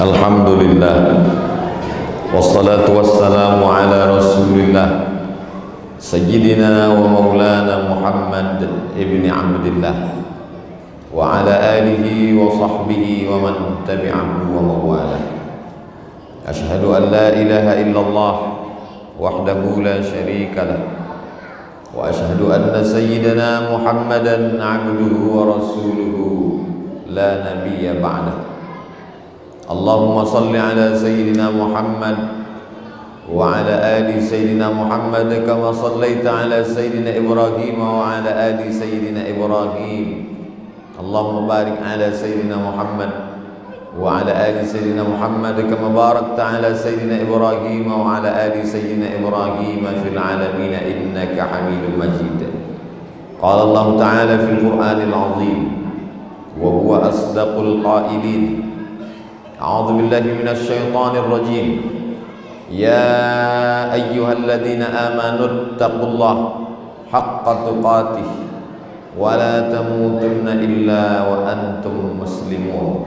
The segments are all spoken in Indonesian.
Alhamdulillah, wassalatu wassalamu ala rasulillah Sayyidina wa maulana Muhammad ibn Abdillah wa ala alihi wa sahbihi wa man tabi'ahu wa mawala. Ashhadu an la ilaha illallah wahdahu la syarika lah, wa ashhadu anna sayyidina Muhammadan abduhu wa rasuluhu la nabiyya ba'dah. Allahumma salli ala sayyidina Muhammad wa ala ali sayyidina Muhammad kama sallaita ala sayyidina Ibrahim wa ala ali sayyidina Ibrahim. Allahumma barik ala sayyidina Muhammad wa ala ali sayyidina Muhammad kama barakta ala sayyidina Ibrahim wa ala ali sayyidina Ibrahim fil alamin innaka Hamidum Majid. Qala Allah ta'ala fil Qur'anil azim wa huwa asdaqul qailin. A'udzu billahi minasy syaithanir rajim. Ya ayyuhalladzina amanu taqullaha haqqa tuqatih wa la tamutunna illa wa antum muslimun.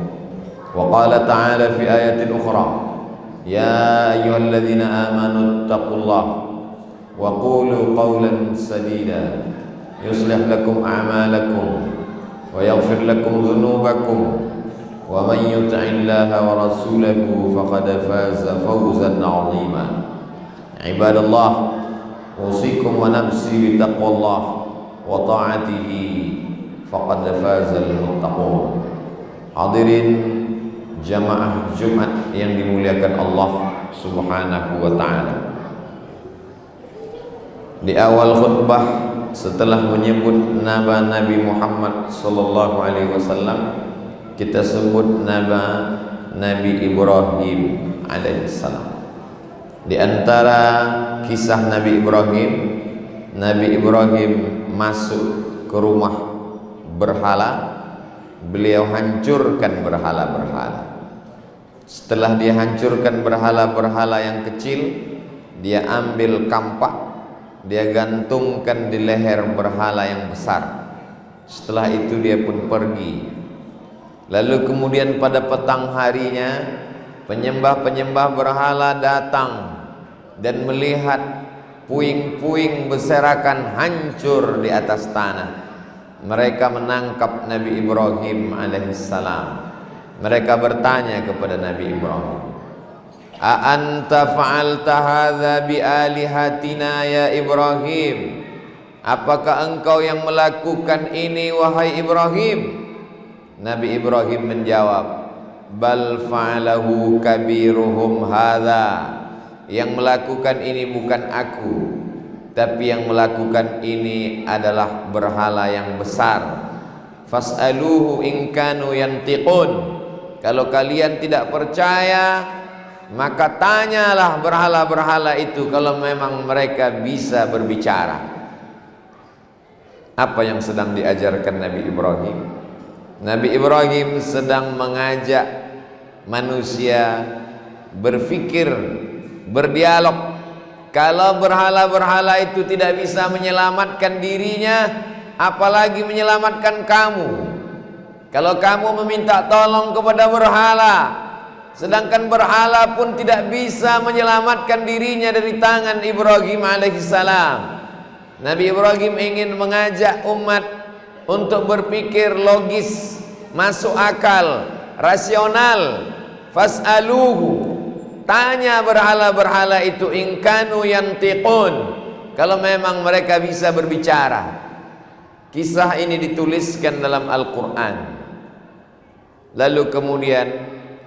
Wa qala ta'ala fi ayatin ukhra. Ya ayyuhalladzina amanu taqullaha wa qulu qawlan sadida yuslih lakum a'malakum wa yaghfir lakum dhunubakum. Wa man yuti'illaha wa rasulahu faqad faza fawzan 'azima. Ibadallah, usikum wa nafsi bi taqwallah wa ta'atihi faqad fazal muttaqun. Hadirin jamaah Jumat yang dimuliakan Allah Subhanahu wa taala. Di awal khutbah setelah menyebut nama Nabi Muhammad sallallahu alaihi wasallam, kita sebut nama Nabi Ibrahim alaihissalam. Di antara kisah Nabi Ibrahim masuk ke rumah berhala. Beliau hancurkan berhala-berhala. Setelah dia hancurkan berhala-berhala yang kecil, dia ambil kampak, dia gantungkan di leher berhala yang besar. Setelah itu dia pun pergi. Lalu kemudian pada petang harinya, penyembah-penyembah berhala datang dan melihat puing-puing berserakan hancur di atas tanah. Mereka menangkap Nabi Ibrahim alaihissalam. Mereka bertanya kepada Nabi Ibrahim, "A anta fa'alta hadza bi alihatina ya Ibrahim?" Apakah engkau yang melakukan ini wahai Ibrahim? Nabi Ibrahim menjawab, "Bal fa'alahu kabiruhum hadza." Yang melakukan ini bukan aku, tapi yang melakukan ini adalah berhala yang besar. Fas'aluhu in kanu yantiqun. Kalau kalian tidak percaya, maka tanyalah berhala-berhala itu kalau memang mereka bisa berbicara. Apa yang sedang diajarkan Nabi Ibrahim? Nabi Ibrahim sedang mengajak manusia berfikir, berdialog. Kalau berhala-berhala itu tidak bisa menyelamatkan dirinya, apalagi menyelamatkan kamu. Kalau kamu meminta tolong kepada berhala, sedangkan berhala pun tidak bisa menyelamatkan dirinya dari tangan Ibrahim alaihissalam. Nabi Ibrahim ingin mengajak umat untuk berpikir logis, masuk akal, rasional. Fas'aluhu, tanya berhala-berhala itu, in kanu yantiqun, kalau memang mereka bisa berbicara. Kisah ini dituliskan dalam Al-Quran. Lalu kemudian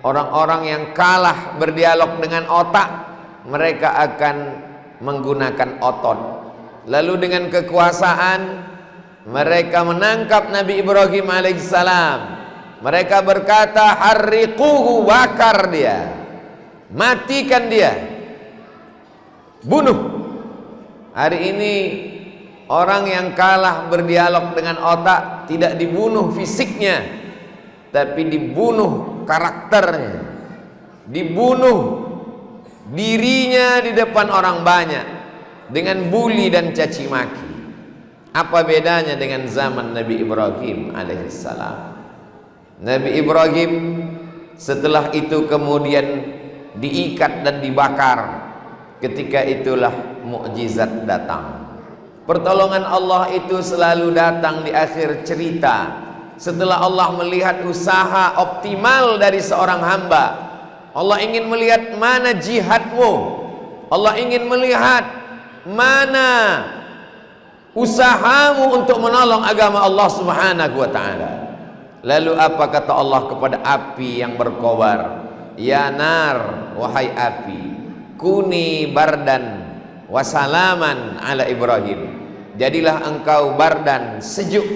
orang-orang yang kalah berdialog dengan otak, mereka akan menggunakan otot. Lalu dengan kekuasaan mereka menangkap Nabi Ibrahim alaihissalam. Mereka berkata, harriquhu, bakar dia, matikan dia, bunuh. Hari ini orang yang kalah berdialog dengan otak tidak dibunuh fisiknya, tapi dibunuh karakternya, dibunuh dirinya di depan orang banyak dengan bully dan caci maki. Apa bedanya dengan zaman Nabi Ibrahim alaihissalam? Nabi Ibrahim Setelah itu kemudian diikat dan dibakar. Ketika itulah mukjizat datang. Pertolongan Allah itu selalu datang di akhir cerita. Setelah Allah melihat usaha optimal dari seorang hamba, Allah ingin melihat mana jihadmu, Allah ingin melihat mana usahamu untuk menolong agama Allah Subhanahu wa ta'ala. Lalu apa kata Allah kepada api yang berkobar? Ya nar, wahai api, kuni bardan wasalaman ala Ibrahim. Jadilah engkau bardan, sejuk,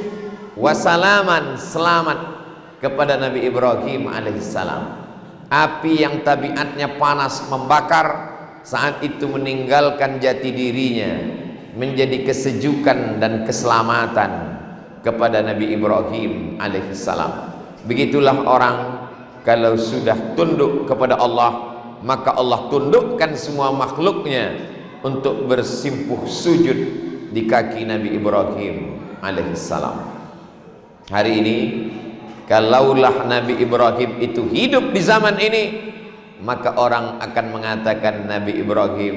wasalaman, selamat kepada Nabi Ibrahim alaihissalam. Api yang tabiatnya panas membakar, saat itu meninggalkan jati dirinya, menjadi kesejukan dan keselamatan kepada Nabi Ibrahim alaihissalam. Begitulah orang kalau sudah tunduk kepada Allah, maka Allah tundukkan semua makhluknya untuk bersimpuh sujud di kaki Nabi Ibrahim alaihissalam. Hari ini kalaulah Nabi Ibrahim itu hidup di zaman ini, maka orang akan mengatakan Nabi Ibrahim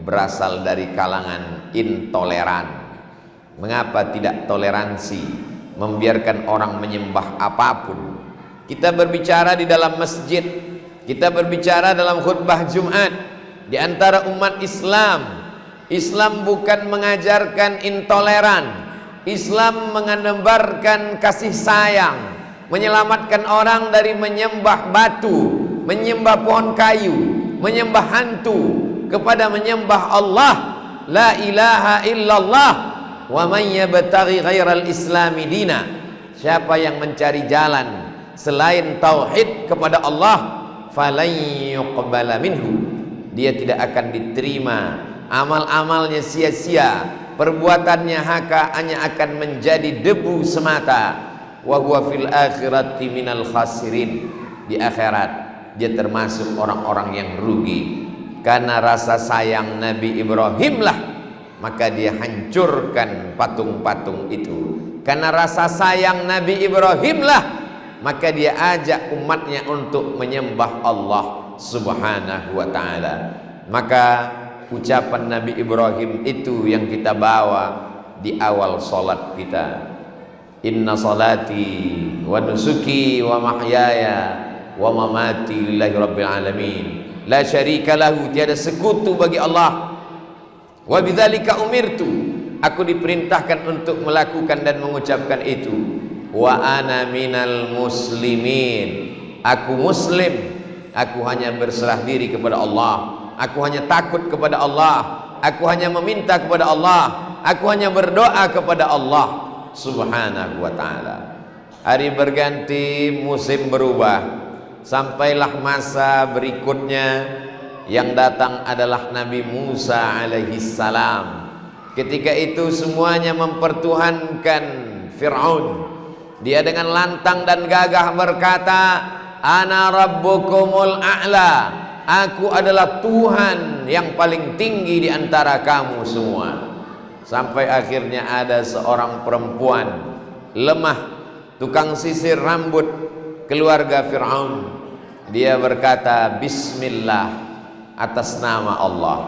berasal dari kalangan intoleran. Mengapa tidak toleransi, membiarkan orang menyembah apapun? Kita berbicara di dalam masjid, kita berbicara dalam khutbah Jumat di antara umat Islam. Islam bukan mengajarkan intoleran. Islam mengabarkan kasih sayang, menyelamatkan orang dari menyembah batu, menyembah pohon kayu, menyembah hantu, kepada menyembah Allah. La ilaha illallah wa man yabtaghi ghairal islami dina. Siapa yang mencari jalan selain tauhid kepada Allah, falan yuqbala minhu, dia tidak akan diterima. Amal-amalnya sia-sia, perbuatannya hanya akan menjadi debu semata. Wa huwa fil akhirati minal khasirin. Di akhirat dia termasuk orang-orang yang rugi. Karena rasa sayang Nabi Ibrahim lah, maka dia hancurkan patung-patung itu. Karena rasa sayang Nabi Ibrahim lah, maka dia ajak umatnya untuk menyembah Allah Subhanahu wa ta'ala. Maka ucapan Nabi Ibrahim itu yang kita bawa di awal solat kita. Inna salati wa nusuki wa mahyaya wa mamati lillahi rabbil alamin, la syarika lahu, tiada sekutu bagi Allah. Wa bidzalika umirtu, aku diperintahkan untuk melakukan dan mengucapkan itu. Wa ana minal muslimin, aku muslim, aku hanya berserah diri kepada Allah, aku hanya takut kepada Allah, aku hanya meminta kepada Allah, aku hanya berdoa kepada Allah Subhanahu wa ta'ala. Hari berganti, musim berubah, sampailah masa berikutnya. Yang datang adalah Nabi Musa alaihi salam. Ketika itu semuanya mempertuhankan Fir'aun. Dia dengan lantang dan gagah berkata, ana rabbukumul a'la, aku adalah Tuhan yang paling tinggi di antara kamu semua. Sampai akhirnya ada seorang perempuan lemah, tukang sisir rambut, keluarga Fir'aun. Dia berkata bismillah, atas nama Allah.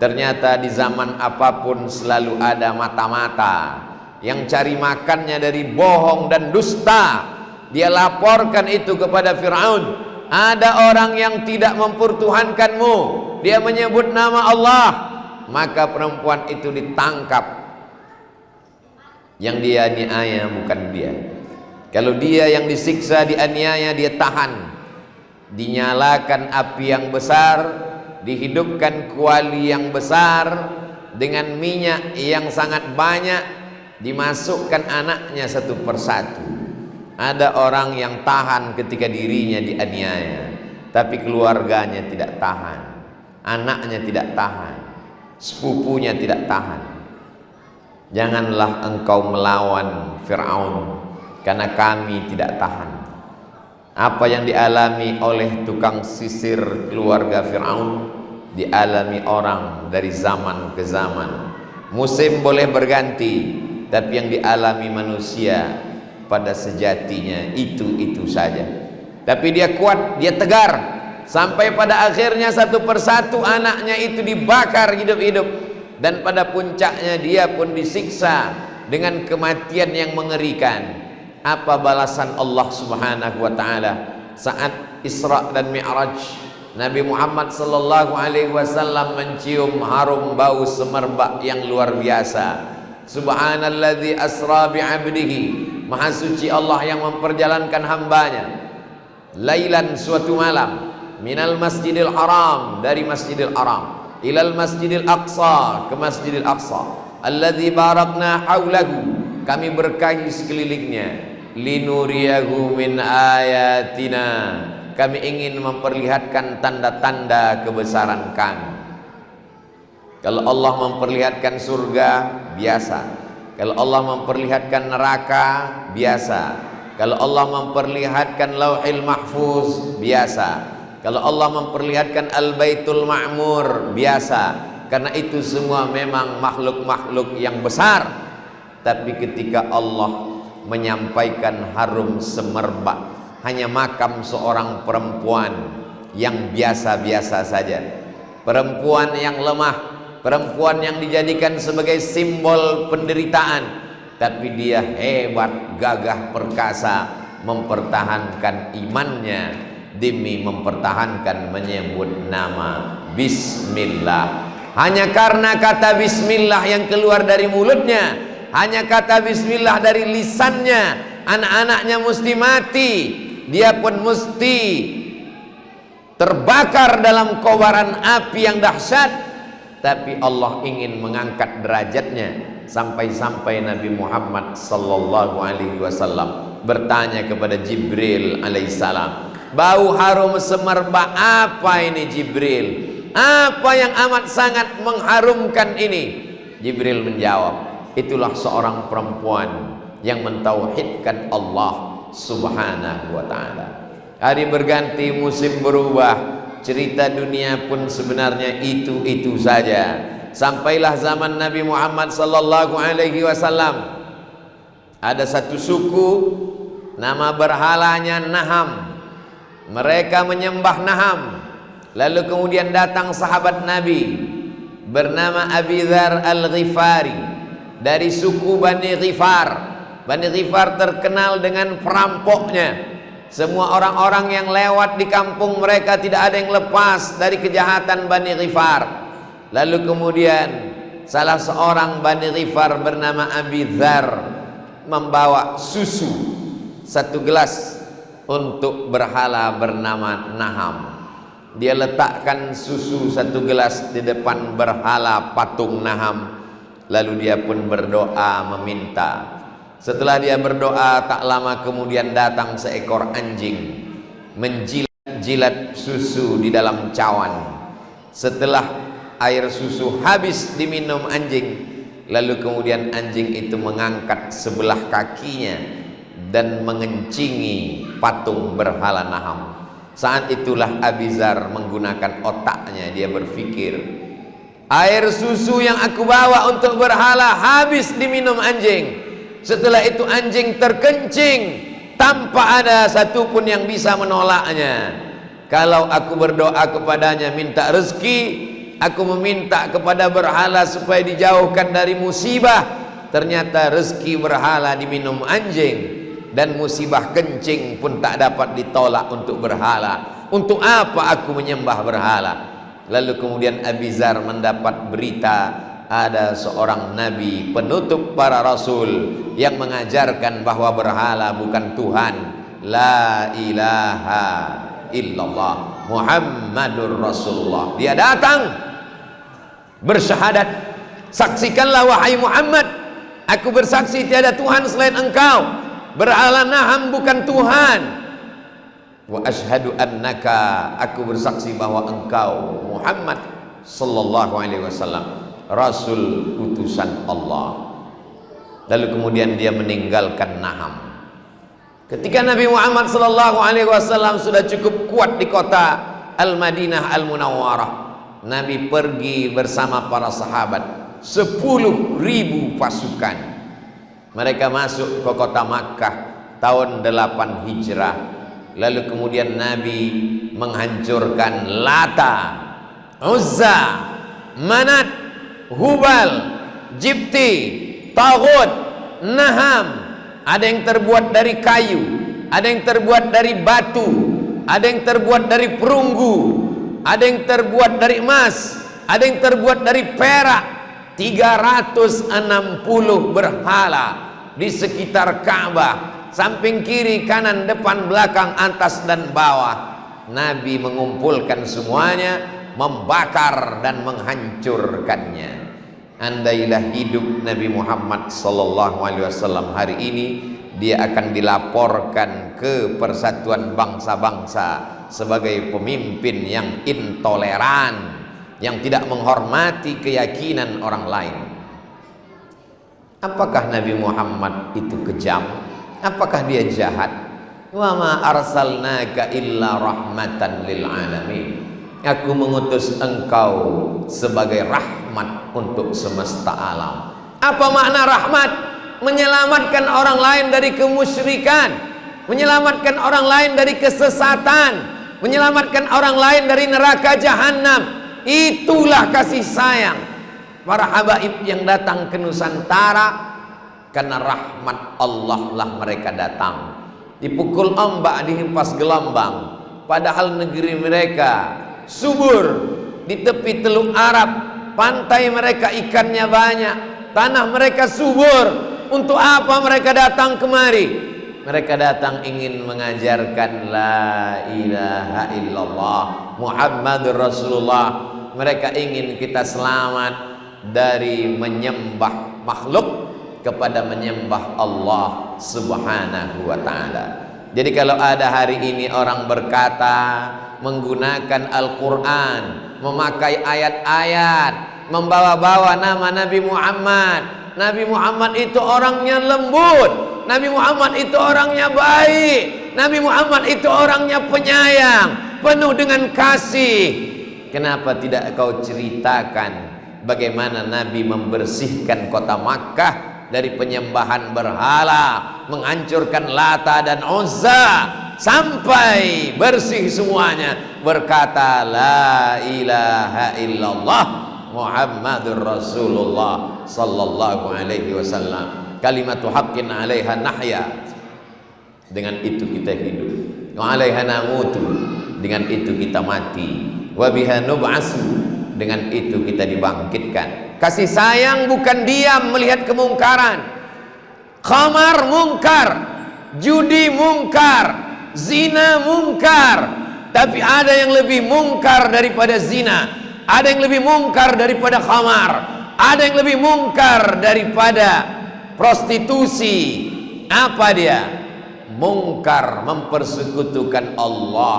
Ternyata di zaman apapun selalu ada mata-mata yang cari makannya dari bohong dan dusta. Dia laporkan itu kepada Fir'aun. Ada orang yang tidak mempertuhankanmu, dia menyebut nama Allah. Maka perempuan itu ditangkap. Yang dia aniaya bukan dia. Kalau dia yang disiksa, dianiaya, dia tahan. Dinyalakan api yang besar, dihidupkan kuali yang besar dengan minyak yang sangat banyak, dimasukkan anaknya satu persatu. Ada orang yang tahan ketika dirinya dianiaya, tapi keluarganya tidak tahan, anaknya tidak tahan, sepupunya tidak tahan. Janganlah engkau melawan Fir'aun, karena kami tidak tahan. Apa yang dialami oleh tukang sisir keluarga Fir'aun dialami orang dari zaman ke zaman. Musim boleh berganti, tapi yang dialami manusia pada sejatinya itu saja. tapi dia kuat, dia tegar, sampai pada akhirnya satu persatu anaknya itu dibakar hidup-hidup, dan pada puncaknya dia pun disiksa dengan kematian yang mengerikan. Apa balasan Allah Subhanahu wa taala saat Isra dan Mi'raj? Nabi Muhammad sallallahu alaihi wasallam mencium harum bau semerbak yang luar biasa. Subhanalladzi asra bi'abdihi, maha suci Allah yang memperjalankan hambanya lailan, suatu malam, minal masjidil haram, dari masjidil haram, ilal masjidil aqsa, ke masjidil aqsa, alladzi barakna haulahu, kami berkahi sekelilingnya, linuriyahu min ayatina, kami ingin memperlihatkan tanda-tanda kebesaran kami. Kalau Allah memperlihatkan surga, biasa. Kalau Allah memperlihatkan neraka, biasa. Kalau Allah memperlihatkan lauhil mahfuz, biasa. Kalau Allah memperlihatkan al-baitul ma'mur, biasa. Karena itu semua memang makhluk-makhluk yang besar. Tapi ketika Allah menyampaikan harum semerbak, hanya makam seorang perempuan yang biasa-biasa saja, perempuan yang lemah, perempuan yang dijadikan sebagai simbol penderitaan, tapi dia hebat, gagah, perkasa, mempertahankan imannya demi mempertahankan menyebut nama Bismillah. Hanya karena kata Bismillah yang keluar dari mulutnya, hanya kata Bismillah dari lisannya, anak-anaknya mesti mati, dia pun mesti terbakar dalam kobaran api yang dahsyat. Tapi Allah ingin mengangkat derajatnya, sampai-sampai Nabi Muhammad sallallahu alaihi wasallam bertanya kepada Jibril alaihissalam, bau harum semerbak apa ini Jibril? Apa yang amat sangat mengharumkan ini? Jibril menjawab, itulah seorang perempuan yang mentauhidkan Allah Subhanahu wa ta'ala. Hari berganti, musim berubah, cerita dunia pun sebenarnya itu-itu saja. Sampailah zaman Nabi Muhammad sallallahu alaihi wasallam, ada satu suku nama berhalanya Naham. Mereka menyembah Naham. Lalu kemudian datang sahabat Nabi bernama Abi Dzar Al-Ghifari dari suku Bani Ghifar. Bani Ghifar terkenal dengan perampoknya. Semua orang-orang yang lewat di kampung mereka tidak ada yang lepas dari kejahatan Bani Ghifar. Lalu kemudian salah seorang Bani Ghifar bernama Abi Dzar membawa susu satu gelas untuk berhala bernama Naham. Dia letakkan susu satu gelas di depan berhala patung Naham. Lalu dia pun berdoa meminta. Setelah dia berdoa, tak lama kemudian datang seekor anjing menjilat-jilat susu di dalam cawan. Setelah air susu habis diminum anjing, lalu kemudian anjing itu mengangkat sebelah kakinya dan mengencingi patung berhala Naham. Saat itulah Abi Dzar menggunakan otaknya, dia berpikir, air susu yang aku bawa untuk berhala habis diminum anjing. Setelah itu anjing terkencing tanpa ada satupun yang bisa menolaknya. Kalau aku berdoa kepadanya minta rezeki, aku meminta kepada berhala supaya dijauhkan dari musibah, ternyata rezeki berhala diminum anjing, dan musibah kencing pun tak dapat ditolak untuk berhala. Untuk apa aku menyembah berhala? Lalu kemudian Abi Dzar mendapat berita ada seorang nabi penutup para rasul yang mengajarkan bahwa berhala bukan Tuhan. La ilaha illallah Muhammadur Rasulullah. Dia datang bersyahadat, saksikanlah wahai Muhammad, aku bersaksi tiada Tuhan selain engkau, berhala Naham bukan Tuhan. Wa asyhadu annaka, aku bersaksi bahwa engkau Muhammad sallallahu alaihi wasallam Rasul utusan Allah. Lalu kemudian dia meninggalkan Naham. Ketika Nabi Muhammad sallallahu alaihi wasallam sudah cukup kuat di kota Al-Madinah Al-Munawwarah, Nabi pergi bersama para sahabat, 10.000 pasukan. Mereka masuk ke kota Makkah tahun 8 Hijrah. Lalu kemudian Nabi menghancurkan Lata, Uzza, Manat, Hubal, Jibti, Taghut, Naham. Ada yang terbuat dari kayu, ada yang terbuat dari batu, ada yang terbuat dari perunggu, ada yang terbuat dari emas, ada yang terbuat dari perak. 360 berhala di sekitar Ka'bah, samping kiri, kanan, depan, belakang, atas dan bawah. Nabi mengumpulkan semuanya, membakar dan menghancurkannya. Andailah hidup Nabi Muhammad sallallahu alaihi wasallam hari ini, dia akan dilaporkan ke Persatuan Bangsa-Bangsa sebagai pemimpin yang intoleran, yang tidak menghormati keyakinan orang lain. Apakah Nabi Muhammad itu kejam? Apakah dia jahat? Wa ma arsalnaka illa rahmatan lil alamin. Aku mengutus engkau sebagai rahmat untuk semesta alam. Apa makna rahmat? Menyelamatkan orang lain dari kemusyrikan, menyelamatkan orang lain dari kesesatan, menyelamatkan orang lain dari neraka jahanam. Itulah kasih sayang para habaib yang datang ke Nusantara. Karena rahmat Allah lah mereka datang. Dipukul ombak, dihempas gelombang, padahal negeri mereka subur. Di tepi Teluk Arab, pantai mereka ikannya banyak, tanah mereka subur. Untuk apa mereka datang kemari? Mereka datang ingin mengajarkan la ilaha illallah Muhammadur Rasulullah. Mereka ingin kita selamat dari menyembah makhluk kepada menyembah Allah subhanahu wa ta'ala. Jadi kalau ada hari ini orang berkata, menggunakan Al-Quran, memakai ayat-ayat, membawa-bawa nama Nabi Muhammad, Nabi Muhammad itu orangnya lembut, Nabi Muhammad itu orangnya baik, Nabi Muhammad itu orangnya penyayang, penuh dengan kasih. Kenapa tidak kau ceritakan bagaimana Nabi membersihkan kota Makkah dari penyembahan berhala, menghancurkan Lata dan Uzza sampai bersih semuanya, berkata la ilaha illallah Muhammadur Rasulullah sallallahu alaihi wasallam. Kalimatu haqqin 'alaiha nahya. Dengan itu kita hidup. Wa 'alaiha namutu. Dengan itu kita mati. Wa biha nub'asu. Dengan itu kita dibangkitkan. Kasih sayang bukan diam melihat kemungkaran. Khamar mungkar, judi mungkar, zina mungkar. Tapi ada yang lebih mungkar daripada zina, ada yang lebih mungkar daripada khamar, ada yang lebih mungkar daripada prostitusi. Apa dia? Mungkar, mempersekutukan Allah.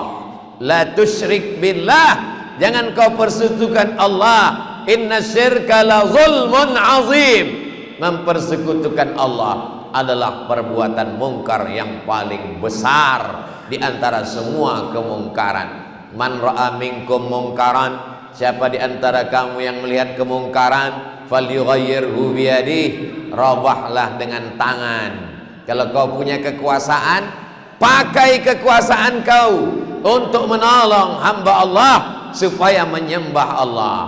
La tusyrik billah, jangan kau persekutukan Allah. Inna syirka la zulmun azim. Mempersekutukan Allah adalah perbuatan mungkar yang paling besar di antara semua kemungkaran. Man ra'a minkum mungkaran, siapa di antara kamu yang melihat kemungkaran, falyughayyirhu biyadihi, robahlah dengan tangan. Kalau kau punya kekuasaan, pakai kekuasaan kau untuk menolong hamba Allah supaya menyembah Allah.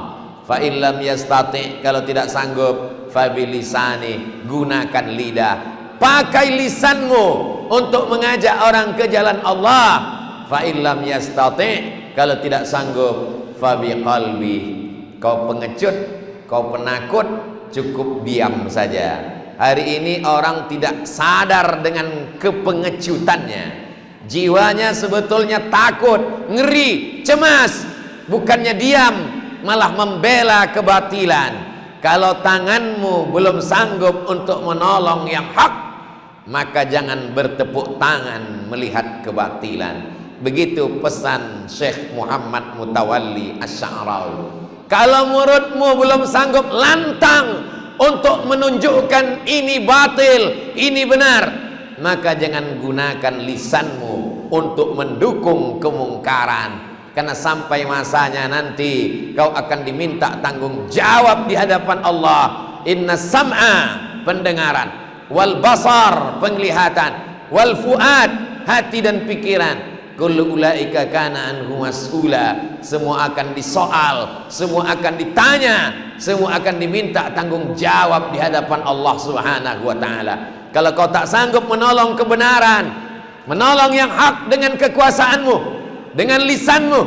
Fa illam yastati, kalau tidak sanggup, fa bilisani, gunakan lidah. Pakai lisanmu untuk mengajak orang ke jalan Allah. Fa illam yastati, kalau tidak sanggup, fa biqalbi. Kau pengecut, kau penakut, cukup diam saja. Hari ini orang tidak sadar dengan kepengecutannya. Jiwanya sebetulnya takut, ngeri, cemas. Bukannya diam, malah membela kebatilan. Kalau tanganmu belum sanggup untuk menolong yang hak, maka jangan bertepuk tangan melihat kebatilan. Begitu pesan Syekh Muhammad Mutawalli Asy-Sya'rawi. Kalau mulutmu belum sanggup lantang untuk menunjukkan ini batil, ini benar, maka jangan gunakan lisanmu untuk mendukung kemungkaran. Karena sampai masanya nanti kau akan diminta tanggung jawab di hadapan Allah. Inna sam'a, pendengaran, wal basar, penglihatan, wal fuad, hati dan pikiran, kullu ulaika kana anhu mas'ula. Semua akan disoal, semua akan ditanya, semua akan diminta tanggung jawab di hadapan Allah Subhanahu wa taala. Kalau kau tak sanggup menolong kebenaran, menolong yang hak dengan kekuasaanmu, dengan lisanmu,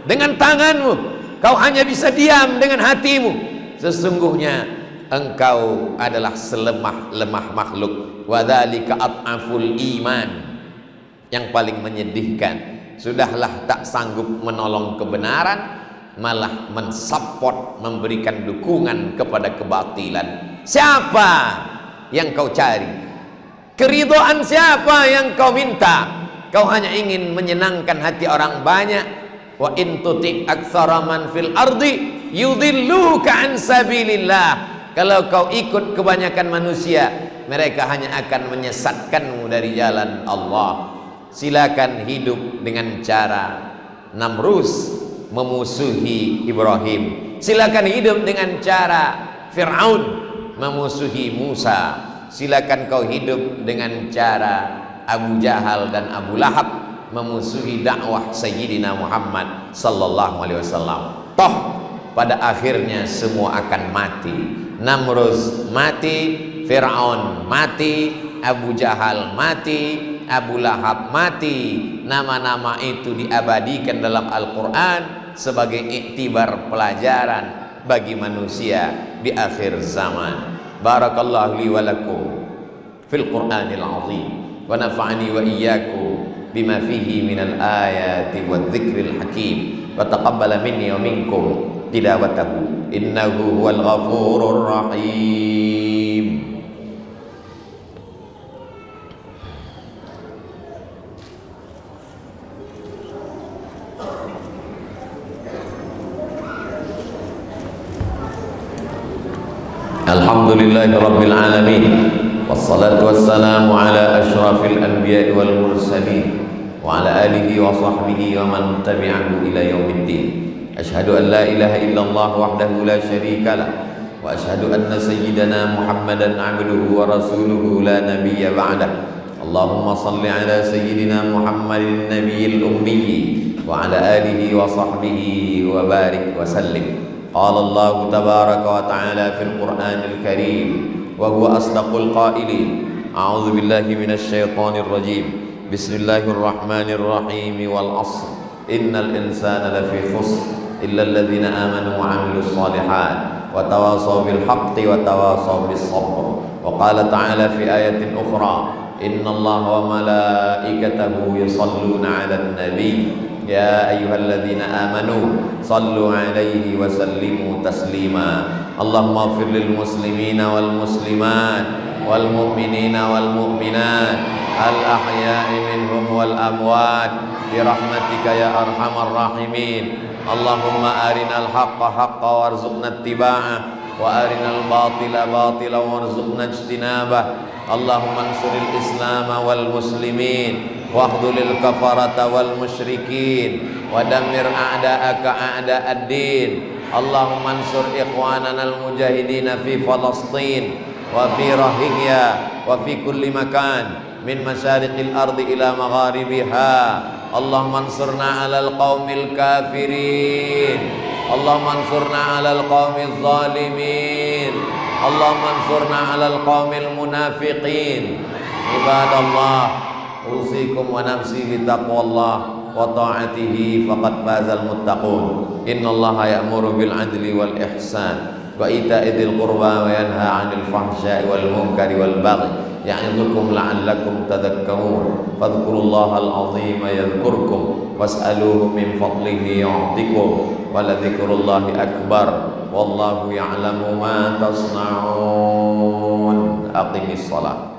dengan tanganmu, kau hanya bisa diam dengan hatimu, sesungguhnya engkau adalah selemah-lemah makhluk. Wadzalika at'aful iman. Yang paling menyedihkan, sudahlah tak sanggup menolong kebenaran, malah mensupport, memberikan dukungan kepada kebatilan. Siapa yang kau cari? Keridhaan siapa yang kau minta? Kau hanya ingin menyenangkan hati orang banyak. Wa in tuti' aktsara man fil ardi yudilluka an sabilillah. Kalau kau ikut kebanyakan manusia, mereka hanya akan menyesatkanmu dari jalan Allah. Silakan hidup dengan cara Namrus memusuhi Ibrahim. Silakan hidup dengan cara Fir'aun memusuhi Musa. Silakan kau hidup dengan cara Abu Jahal dan Abu Lahab memusuhi dakwah Sayyidina Muhammad sallallahu alaihi wasallam. Toh pada akhirnya semua akan mati. Namrus mati, Fir'aun mati, Abu Jahal mati, Abu Lahab mati. Nama-nama itu diabadikan dalam Al-Quran sebagai iktibar pelajaran bagi manusia di akhir zaman. Barakallahu li wa lakum fil Qur'anil azim wa nafa'ani wa iyyakum bima fihi minal ayati wa dzikril hakim wa taqabbala minni wa minkum tilawatahu innahu huwal ghafurur rahim. Alhamdulillahi rabbil alamin, wassalatu wassalamu ala asyrafil anbiya'i wal mursalin wa ala alihi wa sahbihi wa man tabi'ahu ila yaumiddin. Asyhadu an la ilaha illallah wahdahu la syarika lah wa asyhadu anna sayyidana Muhammadan abduhu wa rasuluhu la nabiyya ba'dah. Allahumma salli ala sayyidina Muhammadin nabiyil ummi wa ala alihi wa sahbihi wa barik wa sallim. قال الله تبارك وتعالى في القرآن الكريم وهو أصدق القائلين أعوذ بالله من الشيطان الرجيم بسم الله الرحمن الرحيم والعصر إن الإنسان لفي خسر إلا الذين آمنوا وعملوا الصالحات وتواصوا بالحق وتواصوا بالصبر. وقال تعالى في آية أخرى إن الله وملائكته يصلون على النبي يا أيها الذين آمنوا صلوا عليه وسلموا تسليما. اللهم اغفر للمسلمين والمسلمات والمؤمنين والمؤمنات الأحياء منهم والأموات برحمتك يا أرحم الراحمين. اللهم أرنا الحق حقا وارزقنا اتباعه وأرنا الباطل باطلا وارزقنا اجتنابه. اللهم انصر الإسلام والمسلمين واخذل الكفرة والمشركين ودمر أعداءك أعداء الدين. اللهم انصر إخواننا المجاهدين في فلسطين وفي روهينيا وفي كل مكان من مشارق الأرض إلى مغاربها. اللهم انصرنا على القوم الكافرين. اللهم انصرنا على القوم الظالمين. اللهم انصرنا على القوم المنافقين. عباد الله أوصيكم ونفسي بتقوى الله وطاعته فقد فاز المتقون. إن الله يأمر بالعدل والإحسان وإيتاء ذي القربى وينهى عن الفحشاء والمنكر والبغي يعظكم لعلكم تذكرون. فاذكروا الله العظيم يذكركم واسألوه من فضله يعطكم ولذكر الله أكبر والله يعلم ما تصنعون. أقم الصلاة.